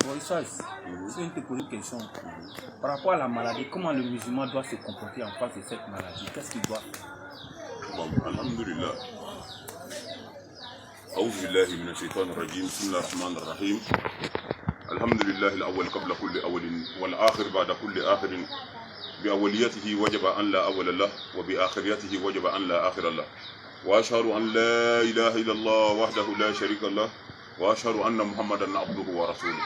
Bon, ça, c'est une petite question. Par rapport à la maladie, comment le musulman doit se comporter en face de cette maladie? Qu'est-ce qu'il doit faire? Bon, alhamdulillah. أعوذ بالله من الشيطان الرجيم بسم الله الرحمن الرحيم الحمد لله الأول قبل كل أول والآخر بعد كل آخر بأوليته وجب أن لا أول له وبآخريته وجب أن لا آخر له وأشهد أن لا إله إلا الله وحده لا شريك له وأشهد أن محمدا عبده ورسوله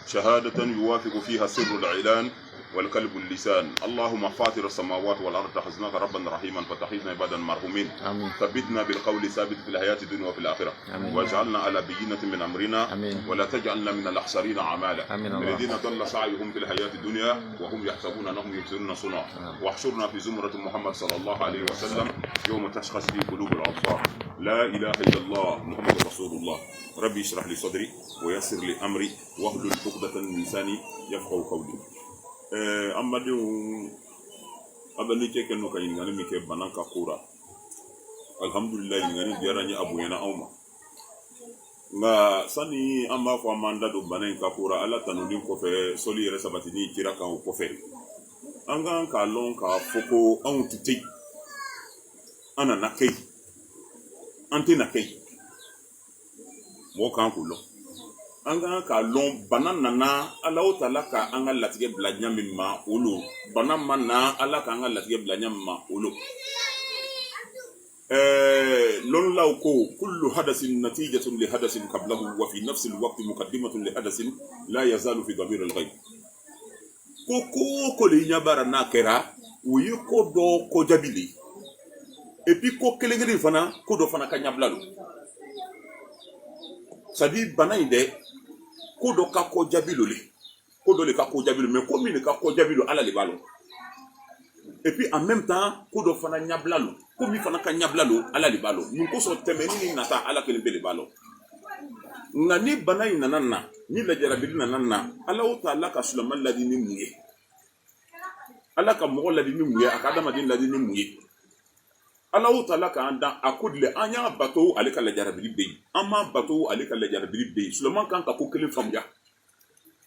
شهادة يوافق فيها سر الإعلان والقلب اللسان اللهم فاطر السماوات والأرض خزناك ربا رحيما فتحيزنا عبادا مرحومين ثبتنا بالقول ثابت في الحياة الدنيا وفي الآخرة واجعلنا على بينة من أمرنا ولا تجعلنا من الأخسرين أعمالا الذين ضل سعيهم في الحياة الدنيا وهم يحسبون أنهم يحسنون صنعا واحشرنا في زمرة محمد صلى الله عليه وسلم يوم تشخص في قلوب الأبصار لا إله إلا الله محمد رسول الله ربي اشرح لي صدري ويسر لي أمري واحلل عقدة من لساني يفقهوا قولي amadu abali keke no kayin ngani mi ke bananka kura alhamdulillah ngani jarani abu yana auma nga sani amba ko amanda do bananka kura ala tanudin ko fe soli yere sabatini kira kan ko fe anga ka lon ka foko an tuti ana nakay anti nakay mo kan ko lo anga ka lon banan nana ala o tala ka anga latige bla nyami ma olo banan manna ala ka anga latige bla nyami ma olo lon law ko kullu hadasin natijatun li hadasin qablahu wa fi nafsi alwaqt muqaddimatun li hadasin la yazalu fi dhamir alghayb ko le nyabara na kera uyi ko do ko jabili et puis ko kelengeli fana ko do fana ka nyablalo sadi banaide kodo ka ko jabilo le kodo le ka ko jabilo mais comme il ka ko jabilo ala le balo et puis en même temps kodo fana nyablalo comme il fana ka nyablalo ala le balo nous ko so temeni ni nata ala ke le balo ngani banay nanana ni la jarabili nanana ala o taala ka sulaiman ladini muye ala ka mo ladini muye akadama din ladini muye ala o taala ka anda akodle anya bato ale ka la jarabili be ama bato ale ka la jarabili be sulaiman kan ka ko kelen famya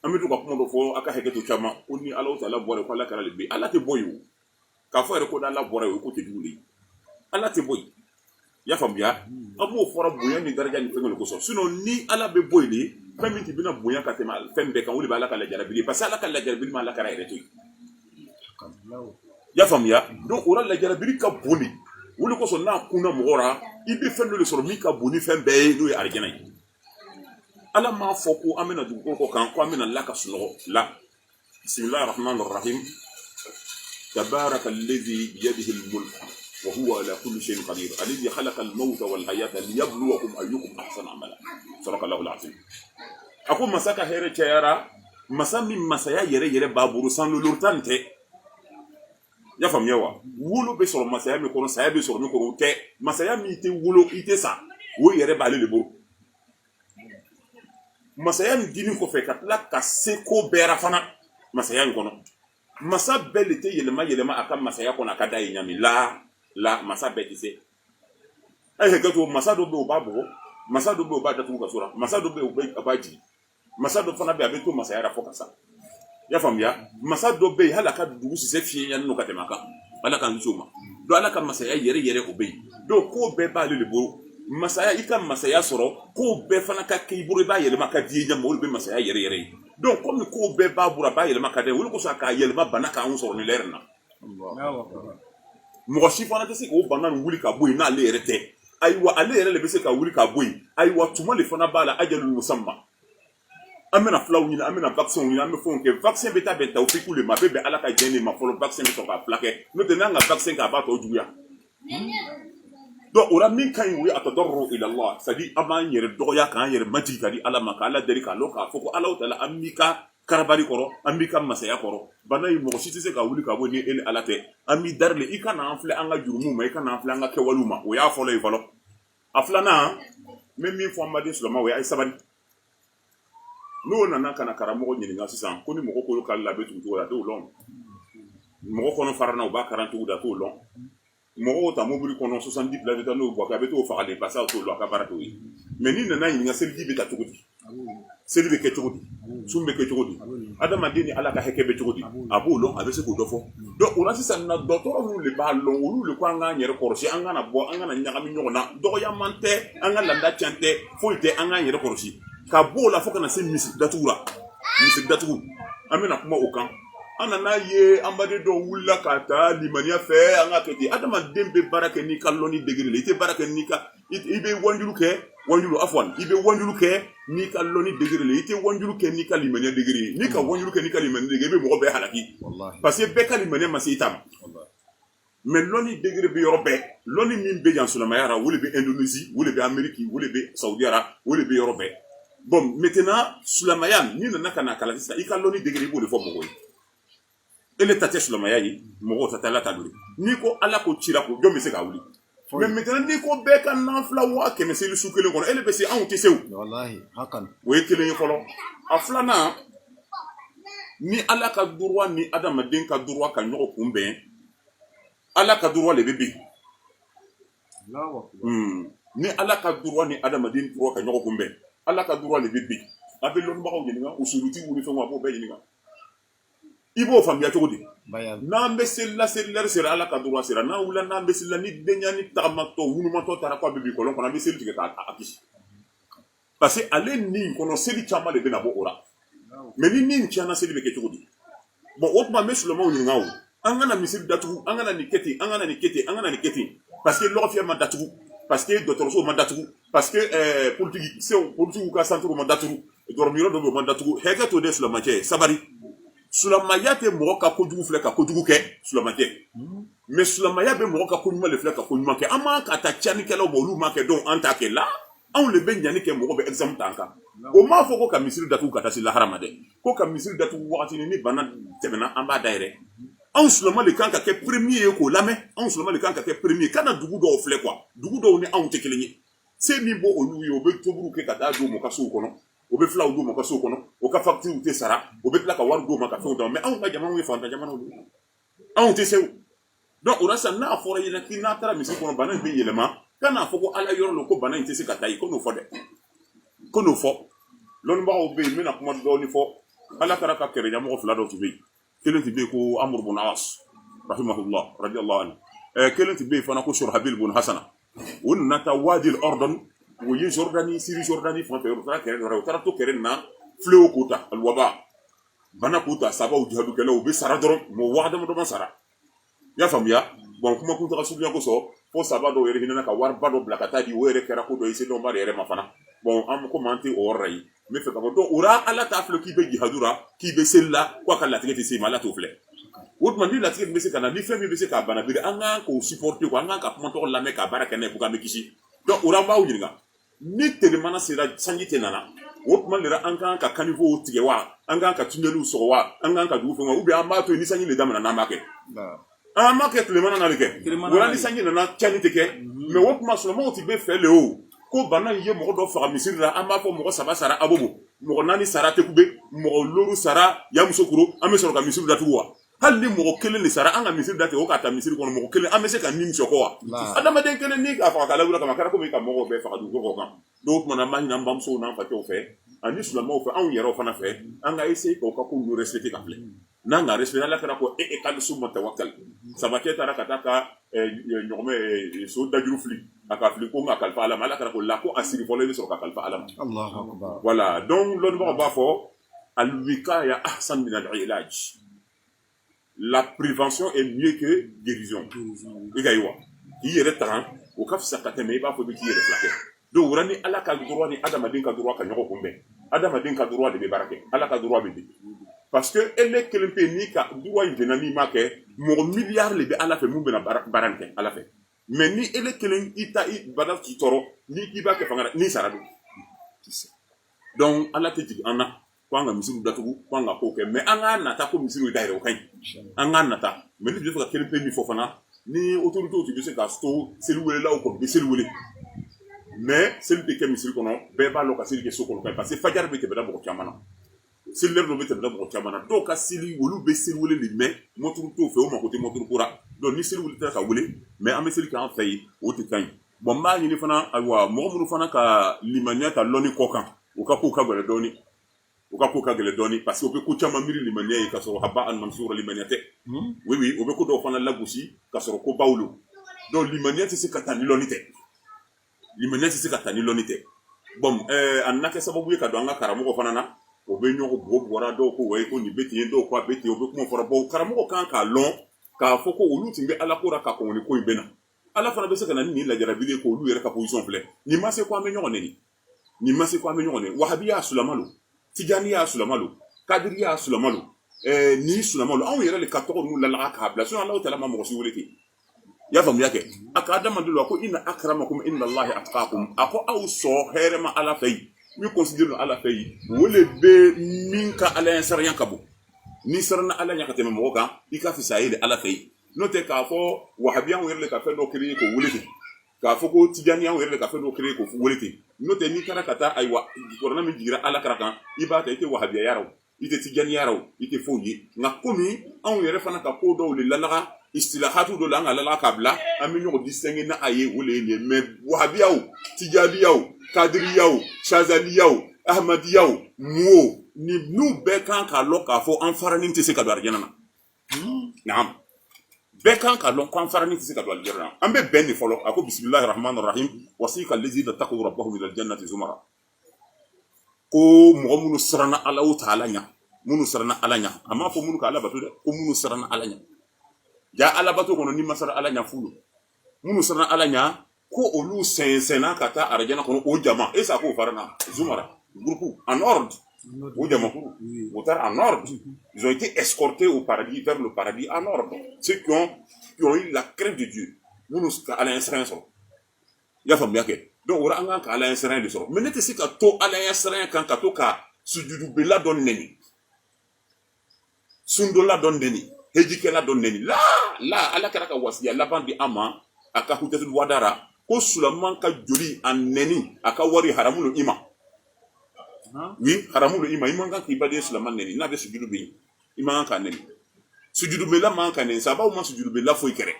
amidu ka kuma do fo aka hegeto chama oni ala o taala bore ko ala ka le be ala te boyu ka fo re ko da la bore ko te duli ala te boy ya famya abu fora boya ni daraja ni fengol ko so sinon ni ala be boy ni famiti bina boya ka tema fembe kan wuli ba ala ka la jarabili parce ala ka la jarabili ma ala ka re to ya famya donc ora la jarabili ka boni wuli ko so na kuna mora ibi fendo le soro mi ka boni fembe no ya arjana ala ma foko amena du ko kan ko amena la ka suno la bismillahir rahmanir rahim tabaraka alladhi bi yadihi almulk wa huwa ala kulli shay'in qadir alladhi khalaqa almauta wal hayata liyabluwakum ayyukum ahsanu amala sadaqallahu alazim ako masaka here chayara masami masaya yere baburu sanu lurtante ya famia wa wolo be soro masaya mi kono saya be soro mi ko te masaya mi te wolo ite sa wo yere bale le bo masaya mi dini ko fe katla ka seko bera fana masaya ngono masa bele te yelema aka masaya kono aka dai nyami la masa be dise ay he gato masa do be obabo masa do be obada tu ka sura masa do be abaji masa do fana be abeto masaya ra fokasa ya famia masa do be halaka dugu se fie yan no katemaka alaka nsoma do alaka masaya yere obey do ko be ba le bo masaya ika masaya soro ko be fana ka kibure ba yele maka die nyam wol be masaya yere donc comme ko be ba bura ba yele maka de wol ko saka yele ma banaka on soro ni lerna mo shi fana tese ko banan wuli ka boy na le yere te aywa ale yere le be se ka wuli ka boy aywa tuma le fana bala ajalul musamma amena flaw ni amena vaccin ni amena fon ke vaccin beta beta o fiku le ma bebe ala ka jeni ma folo vaccin be so ka plaqué no de nanga vaccin ka ba to juya do ora min kan wi atadarru ila allah sadi aman yere doya kan yere mati kadi ala makala dari ka loka foko ala taala amika karabari koro amika masaya koro banay mo siti se ka wuli ka bo ni ele ala te ami darle ikana anfle anga jurumu ma ikana anfle anga kewaluma o ya folo e folo aflana même min fo amade sulama we ay sabani no nana kana karamo nyinga sisan ko ni moko ko kala be tu to da do long moko kono farana o ba 40 da to long moko ta mobili kono 70 places da no bo ka be to fa ale passa to lo ka barato yi mais ni nana nyinga selbi be ta to gudi selbi ke to gudi sun bɛ kɛ cogo di adamaden ni ala ka hakɛ bɛ cogo di a b'o lɔn a bɛ se k'o dɔ fɔ donc o la sisan na dɔgɔtɔrɔ minnu de b'a lɔn olu de ko an k'an yɛrɛ kɔlɔsi an kana bɔ an kana ɲagami ɲɔgɔn na dɔgɔyaman tɛ an ka laada can tɛ foyi tɛ an k'an yɛrɛ kɔlɔsi ka bɔ o la fo kana se misiri datugu la misiri datugu an bɛna kuma o kan an nana ye anbaden dɔw wulila ka taa limaniya fɛ an ka kɛ ten adamaden bɛ baara kɛ n'i ka lɔnni degré la i tɛ baara kɛ n'i ka i bɛ wanjulu kɛ wanjulu afwan i bɛ wanjulu kɛ n'i ka lɔnni degré la i tɛ wanjulu kɛ n'i ka limaniya degré ye n'i ka wanjulu kɛ n'i ka limaniya degré i bɛ mɔgɔ bɛɛ halaki parce que bɛɛ ka limaniya ma se i ta ma mais lɔnni degré bɛ yɔrɔ bɛɛ lɔnni min bɛ yan silamɛya la o de bɛ Indonésie o de bɛ Amérique o de bɛ Saudi Arabie o de bɛ yɔrɔ bɛɛ bon maintenant silamɛya n'i nana ka na kalan sisan i ka lɔnni degré i b'o de fɔ mɔgɔw ye ele ta tɛ silamɛya ye mɔgɔw ta tɛ ala ta dɔ ye n'i ko ala ko cira ko jɔn bɛ se ka wuli mais maintenant n'i ko bɛɛ ka nanfila 100 seli su kelen kɔnɔ ele bɛ se anw tɛ se o o ye kelen ye fɔlɔ a filanan ni ala ka droit ni adamaden ka droit ka ɲɔgɔn kunbɛn ala ka droit de bɛ bin ni ala ka droit ni adamaden droit ka ɲɔgɔn kunbɛn ala ka droit de bɛ bin a bɛ lɔnnibagaw ɲininka usulutiw wuli fɛnw a b'o bɛɛ ɲininka i b'o faamuya cogo di n'an bɛ selila selilɛri sera ala ka droit sera n'an wulila n'an bɛ selila ni denya ni tagamatɔ wunumatɔ taara k'a bɛ bin kɔlɔn kɔnɔ an bɛ seli tigɛ k'a kisi parce que ale nin kɔnɔ seli caman de bɛ na bɔ o la mais ni nin tiɲɛna seli bɛ kɛ cogo di bon o tuma n bɛ silamɛw ɲininka o an kana misiri datugu an kana nin kɛ ten an kana nin kɛ ten an kana nin kɛ ten parce que lɔgɔfiyɛ ma datugu parce que dɔgɔtɔrɔsow ma datugu parce que politigiw ka centre ma datugu dɔrɔmiyɔrɔ dɔ bɛ o ma datugu hakɛ to de silamɛcɛ sabari silamɛya tɛ mɔgɔ ka kojugu filɛ ka kojugu kɛ silamɛ tɛ mais silamɛya bɛ mɔgɔ ka koɲuman de filɛ ka koɲuman kɛ an man ka taa tiɲɛnikɛlaw ma olu ma kɛ donc an t'a kɛ la anw de bɛ ɲani kɛ mɔgɔ bɛ exemple t'an kan o m'a fɔ ko ka misiri datugu ka taa se lahara ma dɛ ko ka misiri datugu wagati ni bana tɛmɛna an b'a dayɛlɛ anw silamɛ de kan ka kɛ premier ye k'o lamɛn anw silamɛ de kan ka kɛ premier kana dugu dɔw filɛ quoi dugu dɔw ni anw tɛ kelen ye se min bɔ olu ye o bɛ tobiliw kɛ ka taa d'u ma u ka sow kɔnɔ o bɛ filaw d'u ma u ka sow kɔnɔ o ka facture tɛ sara o bɛ tila ka wari d'u ma ka fɛnw d'a ma mais anw ka jamanaw ye fantan jamanaw de anw tɛ se o donc o la sisan n'a fɔra ɲɛna k'i n'a taara misiri kɔnɔ bana in bɛ yɛlɛma kan'a fɔ ko ala yɔrɔ lo ko bana in tɛ se ka taa yen ko n'o fɔ dɛ ko n'o fɔ lɔnnibagaw bɛ yen n bɛna kuma dɔɔni fɔ ala taara ka kɛlɛ ɲɛmɔgɔ fila dɔw tun bɛ yen kelen tun bɛ yen ko Amr bun As rahimahullah radiyallahu anhu kelen tun bɛ yen fana ko Shurhabil bun Hasana o nana taa Wadi al-Ordon o ye Jordani Syrie Jordani fan fɛ o taara kɛlɛ dɔ la o taara to kɛlɛ nin na fléau k'o ta alwaba bana k'o ta sabaw jihadukɛlaw u bɛ sara dɔrɔn mɔgɔ waa damadɔ ma sara i y'a faamuya bon kuma kun taga suguya kosɔn fo saba dɔw yɛrɛ hinɛna ka wariba dɔ bila ka taa di o yɛrɛ kɛra ko dɔ ye sedɔnba de yɛrɛ ma fana bon an ko an tɛ o yɔrɔ la yen n bɛ fɛ ka fɔ donc o la ala t'a filɛ k'i bɛ jihadu la k'i bɛ seli la k'a ka latigɛ tɛ se ma ala t'o filɛ o tuma ni latigɛ bɛ se ka na ni fɛn min bɛ se k'a bana biri an kan k'o supporter quoi an kan ka kuma tɔgɔ lamɛn k'a baara kɛ n'a ye pour que an bɛ kisi donc o la an b'aw ɲininka ni telemana sera sanji tɛ nana o tuma de la an kan ka caniveau tigɛ wa an kan ka tunneliw sɔgɔ wa an kan ka dugu fɛn wa ou bien an b'a to yen ni sanji de daminɛ n'an b'a kɛ an b'a kɛ tilemana na de kɛ wala ni sanji nana tiɲɛni tɛ kɛ mais o tuma silamɛw tɛ bɛ fɛ le o ko bana in ye mɔgɔ dɔ faga misiri la an b'a fɔ mɔgɔ 3 sara abobo mɔgɔ 4 sara tekube mɔgɔ loru sara yamusokuro an bɛ sɔrɔ ka misiri datugu wa hali ni mɔgɔ kelen de sara an ka misiri datugu o ka taa misiri kɔnɔ mɔgɔ kelen an bɛ se ka nin sɔkɔ wa adamaden kelen ni k'a faga k'a lawuli kama kɛra komi ka mɔgɔw bɛɛ faga dugu kɔ kan donc o tuma na an b'a ɲini an bamusow n'an facɛw fɛ ani silamɛw fɛ anw yɛrɛw fana fɛ an ka essayer k'o ka ko ninnu respecter ka filɛ n'an ka respecter ala kɛra ko k'ale su ma tawakkal sabakɛ taara ka taa ka ɲɔgɔmɛ so dajuru fili a ka fili ko n ka kalifa ala ma ala kɛra ko la ko a siri fɔlɔ i bɛ sɔrɔ ka kalifa ala ma voilà donc lɔnnibagaw b'a fɔ al-wiqaya ahsan min al-ilaj la prévention est mieux que guérison i ka ye wa k'i yɛrɛ tagan o ka fisa ka tɛmɛ i b'a fɔ i bɛ k'i yɛrɛ filakɛ donc wura ni ala ka droit ni adamaden ka droit ka ɲɔgɔn kunbɛn adamaden ka droit de bɛ baara kɛ ala ka droit bɛ di parce que ele kelen pe n'i ka droit in dɛnna n'i ma kɛ mɔgɔ miliyari de bɛ ala fɛ mun bɛna baara nin kɛ ala fɛ mais ni ele kelen i bana k'i tɔɔrɔ ni k'i b'a kɛ fanga la n'i sara don donc ala tɛ jigin an na ko an ka misiriw datugu ko an ka kow kɛ mais an k'a nata ko misiriw dayɛlɛ o ka ɲi an k'a nata mais ni tun bɛ fɛ ka kelen pe min fɔ fana ni autorités tun bɛ se ka to seli welelaw kɔnɔ u bɛ seli wele mais seli bɛ kɛ misiri kɔnɔ bɛɛ b'a dɔn ka seli kɛ so kɔnɔ parce que fajari bɛ tɛmɛda mɔgɔ caman na seli lɛri dɔ bɛ tɛmɛda mɔgɔ caman na dɔw ka seli olu bɛ seli wele de mais mɔturu t'o fɛ o mako tɛ mɔturu ko la donc ni seli wele tɛ ka wele mais an bɛ seli k'an fɛ yen o tɛ ka ɲi bon n b'a ɲini fana ayiwa mɔgɔ minnu fana ka limaniya ta lɔnni kɔ kan u ka kow ka gɛlɛn dɔɔni o ka ko ka gele doni parce que o be ko chama miri limaniya ka so haba an mansura limaniyate oui o be ko do fana lagusi ka so ko bawlu donc limaniyate c'est katani lonite limaniyate c'est katani lonite bon annaka sababu ye ka do anga karamo fana na o be nyoko bo bora do ko way ko ni beti do ko beti o be ko fora bo karamo kan ka lon ka foko olu timbe ala ko ra ka ko ni ko ibena ala fana be se kana ni la jarabile ko olu yere ka position fle ni ma se ko ame nyoko neni ni ma se ko ame nyoko neni wahabiya sulamalo tijaniya sulamalo kadiriya sulamalo ni sulamalo an yere le ka to nu la la ka bla so Allah taala ma mo si woleti ya famu yake akadama dulu ko inna akramakum inna allahi atqakum ako aw so herema ala fay mi considère ala fay wole be minka ala saryan kabo ni sarna ala nyaka teme mo kan ika fi sayide ala fay note ka fo wahabiyan werle ka fe do créer ko woleti ka fo ko tijaniyan werle ka fe do créer ko woleti note ni kara kata aywa korona mi jira ala karakan ibata ite wahabiya yaraw ite tijaniya yaraw ite foyi na komi an yere fana ka ko do le lalaga istilahatu do la ngala kabla ami ñoko distinguer na aye wole le mais wahabiyaw tijadiyaw kadiriyaw shazaliyaw ahmadiyaw mo ni nu be kan ka lo ka fo en farani te se ka do arjana na naam be kan ka lo kan farani te se ka do arjana ambe ben folo ako bismillahir rahmanir rahim wasika allazina taqu rabbahum ila aljannati zumara ko mo munu sarana allah ta'ala nya munu sarana alanya amma fo munu ka ala batu de ko munu sarana alanya ja ala bato kono ni masara ala nya fulu munu sarana ala nya ko olu sensena kata arjana kono o jama e sa ko farana zumara groupe en ordre o jama ko votar en ordre ils ont été escortés au paradis vers le paradis en ordre ceux qui ont eu la crainte de Dieu munu ka ala insran so ya fam yake donc ora anga ka ala insran de so mais nete sika to ala insran kan ka to ka sujudu bela don neni sundola don neni hejikela don neni la ala karaka wasiya laban di ama aka hutatul wadara ko sulaman ka joli an neni aka wari haramulu ima oui haramulu ima imanga ki bade sulaman neni na be sujudu be imanga ka neni sujudu be la man ka neni saba o man sujudu be la foi kere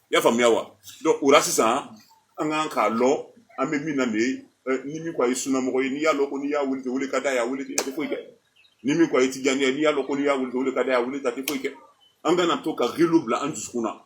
ya famia wa donc urasi sa anga ka lo ame mina ne ni mi kwa isuna mo ni ya lo ko ni ya wuli wuli kada ya wuli ti foi kere ni mi kwa itijani ni ya lo ko ni ya wuli kada ya wuli ti foi kere anga na toka relubla an jusukuna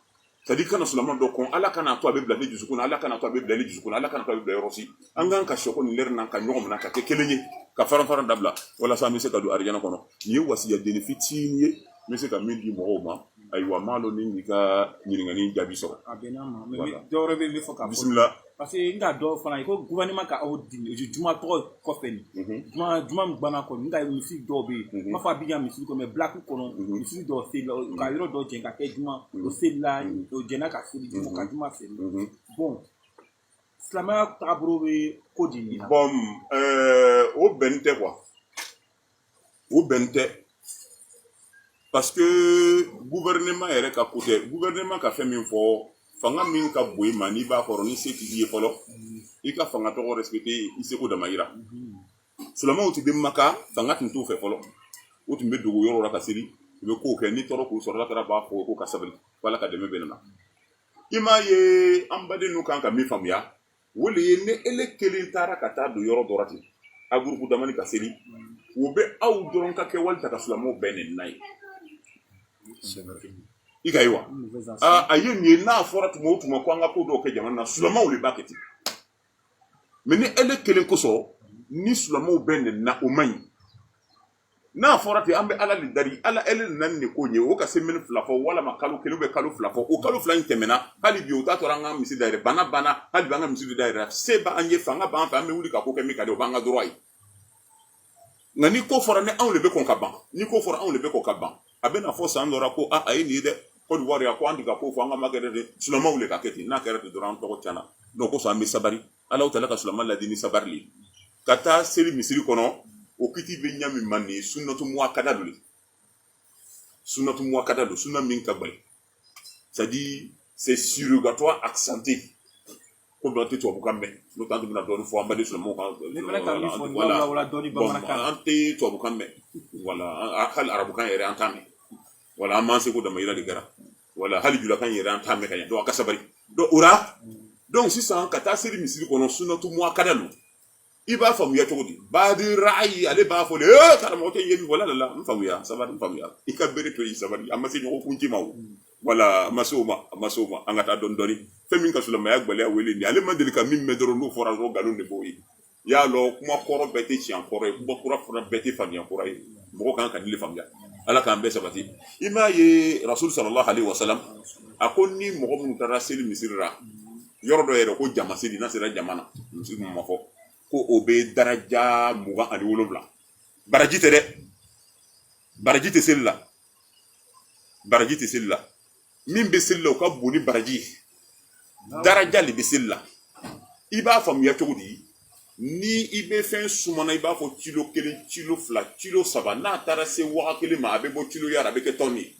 c'est-à-dire kana sulaman do kon ala kana to abe blade jusukuna ala kana to abe blade jusukuna ala kana to abe blade rosi anga ka shoko ni lerna ka nyom na ka kelenye ka faran dabla wala sa mi se ka do arjana kono ni wasiya de fitini mi se ka mindi mo ma aywa malo ni ka ngani jabi so abenama mais do rebe le foka bismillah parce que nga do fana ko gouvernement ka o juma to ko feni juma gbana ko nga misi do be ma fa biya misi ko me black ko no misi do se ka yoro do jenga ke juma o se la o jena ka se ko ka juma se bon slama tabro be ko dini bon o bente quoi o bente parce que gouvernement yere ka côté gouvernement ka fait min fo fanga min ka boy mani ba ko ni se ti folo i ka fanga to respecter i se ko da mayira sulama uti be maka fanga tin to fe folo uti be dogo yoro ra ka siri be ko ke ni toro ko so ra tara ba ko ka sabri wala ka de me benana ima ye ambade nu kan ka mi famia wole ye ne ele kelin tara ka ta do yoro dorati a groupe damani ka siri wo be aw doron ka ke walta ka sulama benen nay ikaiwa aye ni na fora tuma ko anga ko do ke jamana sulama o le baketi mais ni ele kelen ko so ni sulama o ben na o man na fora te ambe ala li dari ala ele nan ne ko nye o ka semen flafo wala makalu kelu be kalu flafo o kalu flan temena hali bi o ta toranga misi daire bana hali banga misi daire seba anye fanga ba fa me wuli ka ko ke mi ka do banga droit ngani ko fora ne an le be kon ka ban ni ko fora an le be ko ka ban abena fo sandora ko ayi ni de ko wari ya ko andi ka ko fo anga magere de sulama wule ka keti na kere de duran to chana do ko so ambi sabari ala utala ka sulama la dini sabarli kata seli misiri kono o kiti be nyami manni sunnatu muakkada duli sunnatu muakkada do sunna min ka bay c'est-à-dire c'est surrogatoire accenté ko do to ko kambe no tantu na do fo ambade sulama ko wala doni ba maraka ante to ko kambe wala akal arabu kan yere antame wala amanse ko da mayira de gara wala hali jula kan yere antame kan do akasabari do ura donc si ça kata seri misiri kono sunnatu muakkada lu i b'a faamuya cogo di badi ra'ayi ale b'a fɔ karamɔgɔ tɛ ye min wala la n faamuya sabari n faamuya i ka bere to yen sabari a ma se ɲɔgɔn kunci ma o wala a ma se o ma an ka taa dɔɔni dɔɔni fɛn min ka silamɛya gwɛlɛya wele nin ale ma deli ka min mɛn dɔrɔn n'o fɔra dɔrɔn nkalon de b'o ye i y'a lɔ kuma kɔrɔ bɛɛ tɛ tiɲɛ kɔrɔ ye kuma kura fana bɛɛ tɛ faamuya kɔrɔ ye mɔgɔ kan ka dili faamuya ala k'an bɛɛ sabati i m'a ye rasul sallallahu alaihi wasallam a ko ni mɔgɔ minnu taara seli misiri la yɔrɔ dɔ yɛrɛ ko jama seli n'a sera jama na misiri ma fɔ ko o bɛ daraja 27 baraji tɛ dɛ baraji tɛ seli la baraji tɛ seli la min bɛ seli la o ka bon ni baraji daraja de bɛ seli la i b'a faamuya cogo di ni i bɛ fɛn sumana i b'a fɔ kilo 1 kilo 2 kilo 3 n'a taara se waga kelen ma a bɛ bɔ kilo yara a bɛ kɛ tɔni ye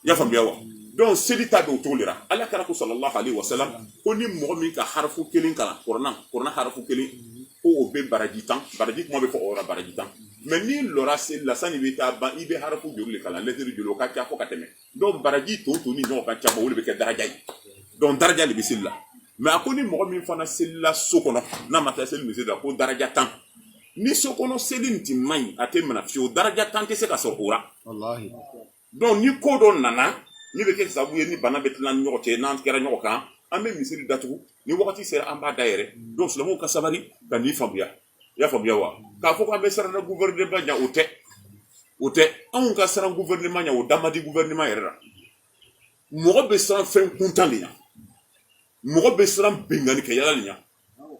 i y'a faamuya wa donc seli ta bɛ o cogo de la ala kɛra ko sallallahu alaihi wasallam ko ni mɔgɔ min ka harafu kelen kalan kuranna harafu kelen ko o bɛ baraji 10 baraji kuma bɛ fɔ o yɔrɔ baraji 10 mais ni lɔra seli la sani bɛ taa ban i bɛ harafu joli de kalan lɛtiri joli o ka ca fo ka tɛmɛ donc baraji to ni ɲɔgɔn ka ca ma o de bɛ kɛ daraja ye donc daraja de bɛ seli la mais a ko ni mɔgɔ min fana seli la so kɔnɔ n'a ma taa seli misiri la ko daraja 10 ni so kɔnɔ seli nin ti man ɲi a tɛ minɛ fiyewu daraja 10 tɛ se ka sɔrɔ o la donc ni ko dɔ nana ni bɛ kɛ sababu ye ni bana bɛ tila ni ɲɔgɔn cɛ n'an kɛra ɲɔgɔn kan an bɛ misiri datugu ni wagati sera an b'a dayɛlɛ donc silamɛw ka sabali ka nin faamuya i y'a faamuya wa k'a fɔ k'an bɛ siran na gouvernement ɲɛ o tɛ anw ka siran gouvernement ɲɛ o da ma di gouvernement yɛrɛ la mɔgɔ bɛ siran fɛn kuntan de ɲɛ mɔgɔ bɛ siran benganikɛyala de ɲɛ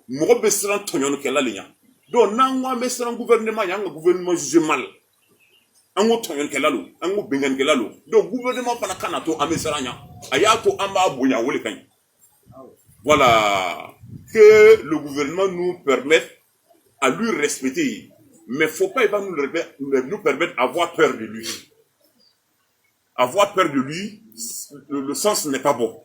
mɔgɔ bɛ siran tɔɲɔnikɛla de ɲɛ donc n'an ko an bɛ siran gouvernement ɲɛ an ka gouvernement juge mal an ko tɔɲɔnikɛla lo an ko benganikɛla lo donc gouvernement fana kana to an bɛ siran ɲɛ a y'a to an b'a bonya o de ka ɲi voilà que le gouvernement nous permette à lui respecter mais faut pas il va nous permettre d'avoir peur de lui avoir peur de lui le sens n'est pas bon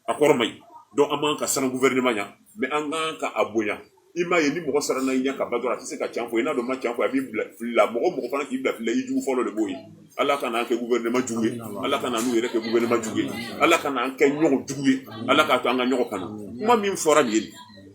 a kɔrɔ ma ɲi donc an b'an ka siran gouvernement ɲɛ mais an kan ka a bonya i m'a ye ni mɔgɔ siranna i ɲɛ ka ban dɔrɔn a tɛ se ka can fɔ i n'a dɔn ma can fɔ a b'i bila fili la mɔgɔ fana k'i bila fili la i jugu fɔlɔ de b'o ye ala ka n'an kɛ gouvernement jugu ye ala ka n'an yɛrɛ kɛ gouvernement jugu ye ala ka n'an kɛ ɲɔgɔn jugu ye ala k'a to an ka ɲɔgɔn kanu kuma min fɔra nin ye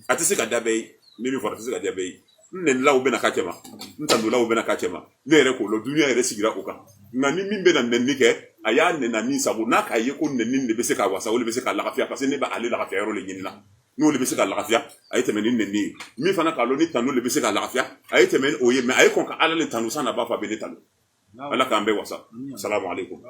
a tɛ se ka da bɛɛ ye ni min fɔra a tɛ se ka da bɛɛ ye n nɛnilaw bɛna k'a cɛ ma n tantolaw bɛna k'a cɛ ma ne yɛrɛ k'o lɔ duniya yɛrɛ sigira o kan nka ni min bɛna nɛni kɛ a y'a nɛna min sago n'a k'a ye ko nɛni de bɛ se k'a wasa o de bɛ se k'a lafiya parce que ne b'ale lafiya yɔrɔ de ɲini na n'o de bɛ se ka lafiya a ye tɛmɛ ni nɛni ye min fana k'a lɔ ni tanu de bɛ se ka lafiya a ye tɛmɛ ni o ye mais a ye kɔn ka ala le tanu san na b'a fɔ a bɛ ne tanu ala k'an bɛɛ wasa salamu aleykum